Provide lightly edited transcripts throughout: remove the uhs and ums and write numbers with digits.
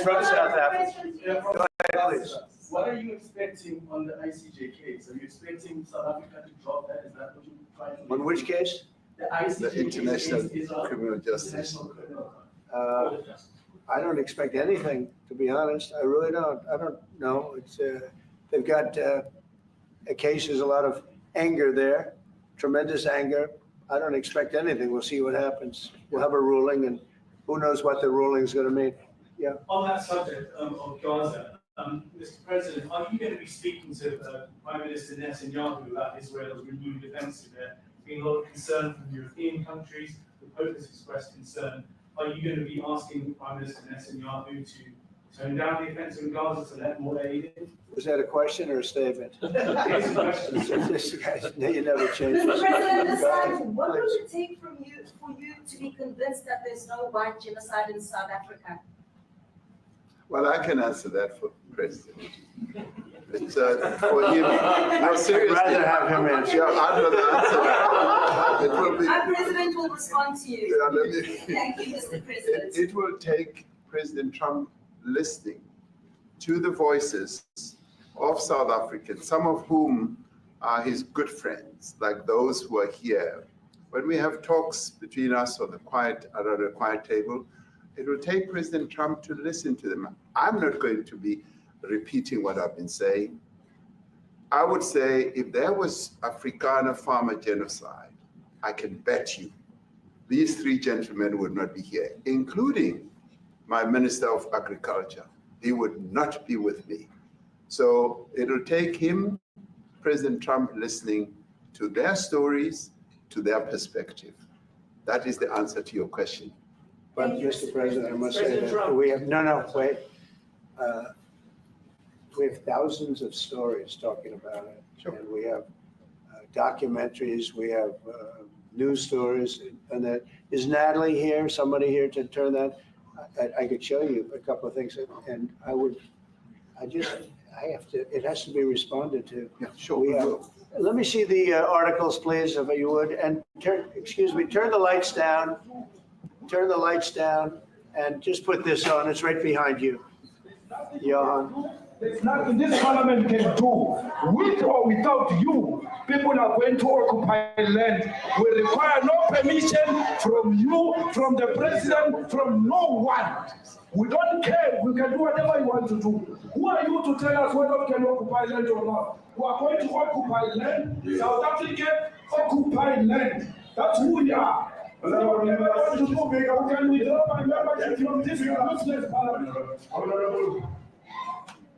from South Africa. Go ahead, please. What are you expecting on the ICJ case? Are you expecting South Africa to drop that? Is that what you're trying to do? On which case? The ICJ The International case is Criminal Justice. International Criminal Court. I don't expect anything, to be honest. I really don't. I don't know. It's they've got a case. There's a lot of anger there, tremendous anger. I don't expect anything. We'll see what happens. We'll have a ruling, and who knows what the ruling is going to mean. Yeah. On that subject of Gaza, Mr. President, are you going to be speaking to Prime Minister Netanyahu about Israel's renewed offensive there? There's been a lot of concern from European countries. The Pope has expressed concern. Are you going to be asking Prime Minister Netanyahu to tone down the offensive in Gaza to let more aid in? Was that a question or a statement? It's a question. This guy, you never change. Mr. President, this time, what will it take for you to be convinced that there's no white genocide in South Africa? Well, I can answer that for President. It's for him. No, seriously. I'd rather have him answer. Yeah, I'd rather answer that. It will be. Our president will respond to you. Yeah, let me- Thank you, Mr. President. It will take President Trump listening to the voices of South Africans, some of whom are his good friends, like those who are here. When we have talks between us on the quiet table, it will take President Trump to listen to them. I'm not going to be repeating what I've been saying. I would say if there was Afrikaner farmer genocide, I can bet you these three gentlemen would not be here, including my Minister of Agriculture. He would not be with me. So it'll take him, President Trump, listening to their stories, to their perspective. That is the answer to your question. But, Mr. President, I must say that we have, wait. We have thousands of stories talking about it. Sure. And we have documentaries, we have news stories, and that, is Natalie here, somebody here to turn that? I could show you a couple of things, and it has to be responded to. Yeah, sure. Let me see the articles, please, if you would, and turn the lights down. Turn the lights down and just put this on. It's right behind you. Johan. There's nothing this parliament can do. With or without you, people are going to occupy land. We require no permission from you, from the president, from no one. We don't care. We can do whatever you want to do. Who are you to tell us whether we can occupy land or not? We are going to occupy land. South Africa occupy land. That's who we are. We can withdraw my membership from this useless parliament.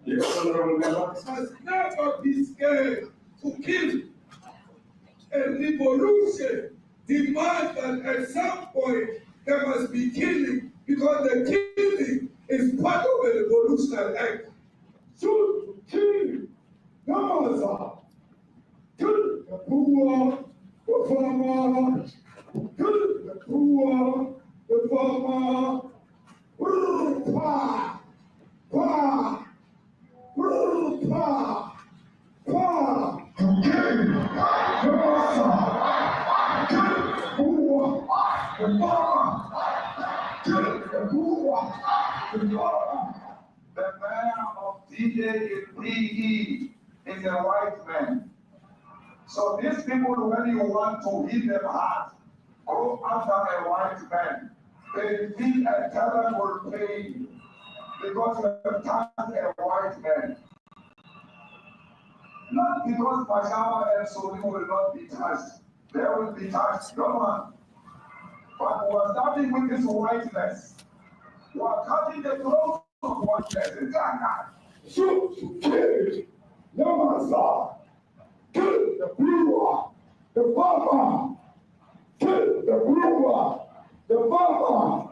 Yes, honorable member. Must never be scared to kill. A revolution demands that at some point there must be killing, because the killing is part of a revolutionary act. Shoot, kill, Ramaphosa, kill the poor, the farmer, kill the poor, the farmer, pa, pa. The man of DJE is a white man. So these people, when you want to hit them hard, go after a white man. They feel a terrible pain because you have touched a white man. Not because Pajama and Soli will not be touched. They will be touched, no one. But we are starting with this whiteness. We are cutting the throat of whiteness in Ghana. Shoot, kill, Ramaphosa, kill the brewer, the farmer, kill the brewer, the farmer.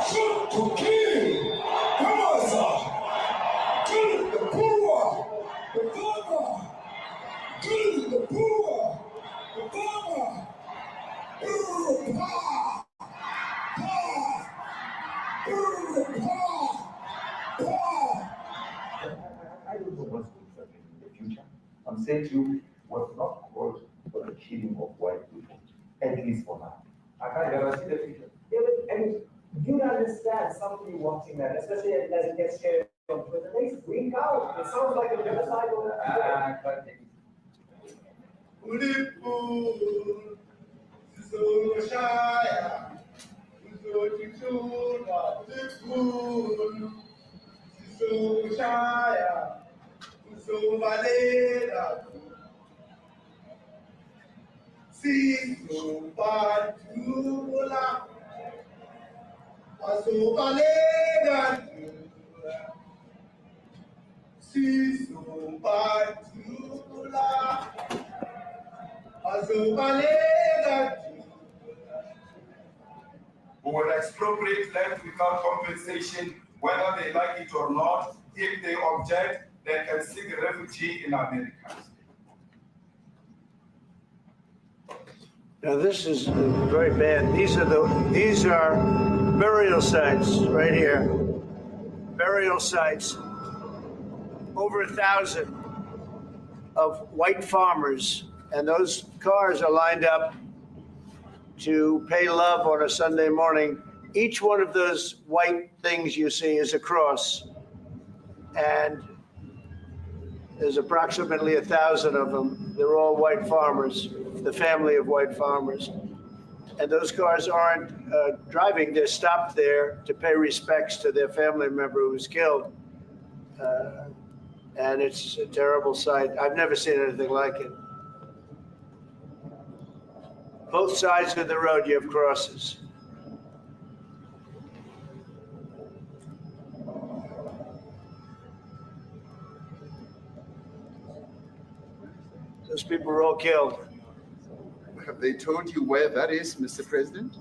Shoot to kill, Ramaphosa, kill the brewer, the farmer, kill the brewer, the farmer. I don't know what's going to happen in the future. I'm saying to you, was not called for the killing of white people. And at least for now. I can't never see the future. Yeah, but, I mean, you understand somebody watching that, especially as it gets shared on Twitter, they freak out. It sounds like a genocide. But we will expropriate land without compensation, whether they like it or not. If they object, they can seek refugee in America. Now, this is very bad. These are burial sites right here. Burial sites, over 1,000 of white farmers, and those cars are lined up to pay love on a Sunday morning. Each one of those white things you see is a cross, and there's approximately 1,000 of them. They're all white farmers, the family of white farmers. And those cars aren't driving, they're stopped there to pay respects to their family member who was killed. And it's a terrible sight. I've never seen anything like it. Both sides of the road, you have crosses. Those people were all killed. Have they told you where that is, Mr. President?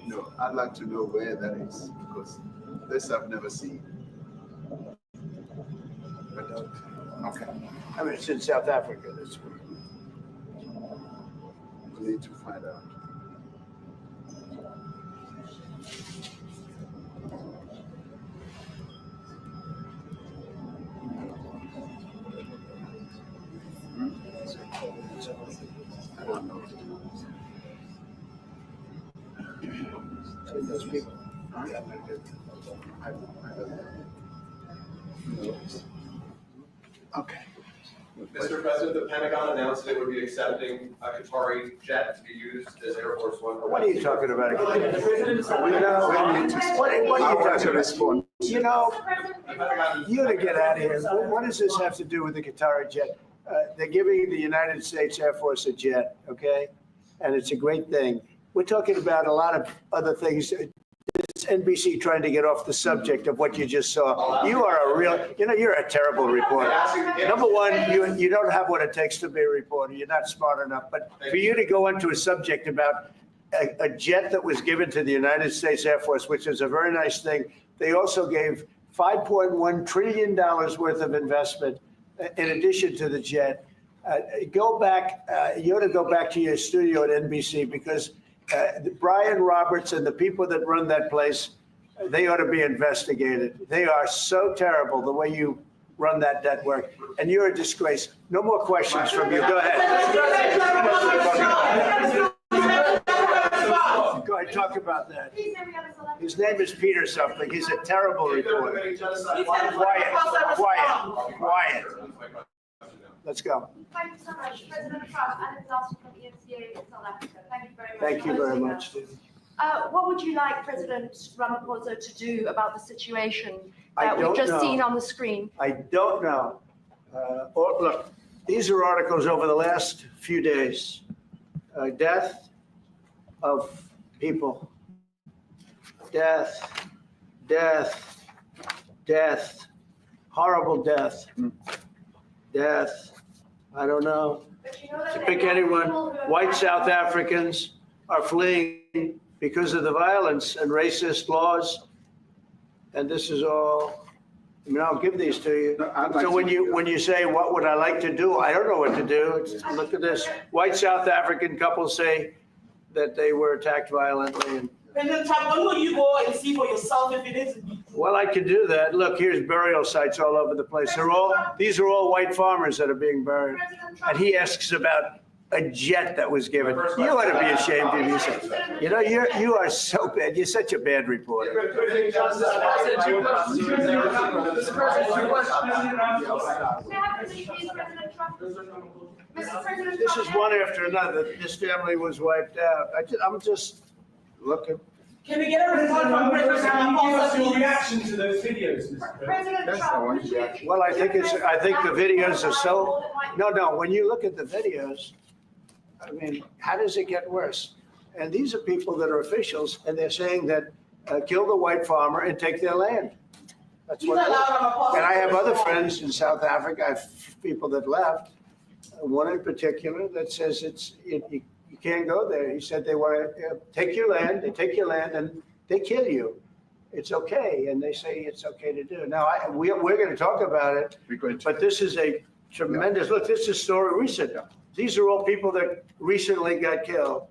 No, I'd like to know where that is, because this I've never seen. Okay, I mean, it's in South Africa. That's where. we need to find out. I don't know. Those people. I don't know. Okay. Mr. President, the Pentagon announced it would be accepting a Qatari jet to be used as Air Force One. What are you talking about? What are you to respond? You know, you to get out of here. What does this have to do with the Qatari jet? They're giving the United States Air Force a jet, okay? And it's a great thing. We're talking about a lot of other things. It's NBC trying to get off the subject of what you just saw. You are a real, you're a terrible reporter. Number one, you don't have what it takes to be a reporter. You're not smart enough. But for you to go into a subject about a jet that was given to the United States Air Force, which is a very nice thing, they also gave $5.1 trillion worth of investment in addition to the jet. Go back, you ought to go back to your studio at NBC, because Brian Roberts and the people that run that place, they ought to be investigated. They are so terrible the way you run that network, and you're a disgrace. No more questions from you. Go ahead. Go ahead, talk about that. His name is Peter something. He's a terrible reporter. Quiet. Let's go. Thank you so much, President Trump, and it's also from EMCA in South Africa. Thank you very much. Thank you very much. What would you like President Ramaphosa to do about the situation that we've just seen on the screen? I don't know. Look, these are articles over the last few days. Death of people. Death. Horrible death. Death. I don't know. To pick anyone, white South Africans are fleeing because of the violence and racist laws. And this is all, I'll give these to you. So when you say, what would I like to do? I don't know what to do. Look at this. White South African couples say that they were attacked violently. And President Trump, when will you go and see for yourself if it is? well, I could do that. Look, here's burial sites all over the place. These are all white farmers that are being buried. And he asks about a jet that was given. You ought to be ashamed of yourself. You know, you are so bad. You're such a bad reporter. President Johnson, President, two questions. Mr. President, two questions. May I have the please, President Trump? Mr. President This Trump, is one after another. This family was wiped out. I'm just looking. Can we get a report from President Ramaphosa, your reaction to those videos, Mr. President? President Trump, Well, I think the videos are so, no, when you look at the videos, I mean, how does it get worse? And these are people that are officials, and they're saying that kill the white farmer and take their land. That's what. And I have other friends in South Africa. I have people that left. One in particular that says you can't go there. He said they want to take your land. They take your land and they kill you. It's okay, and they say it's okay to do. Now we're going to talk about it. But this is a tremendous look. This is story recent. These are all people that recently got killed.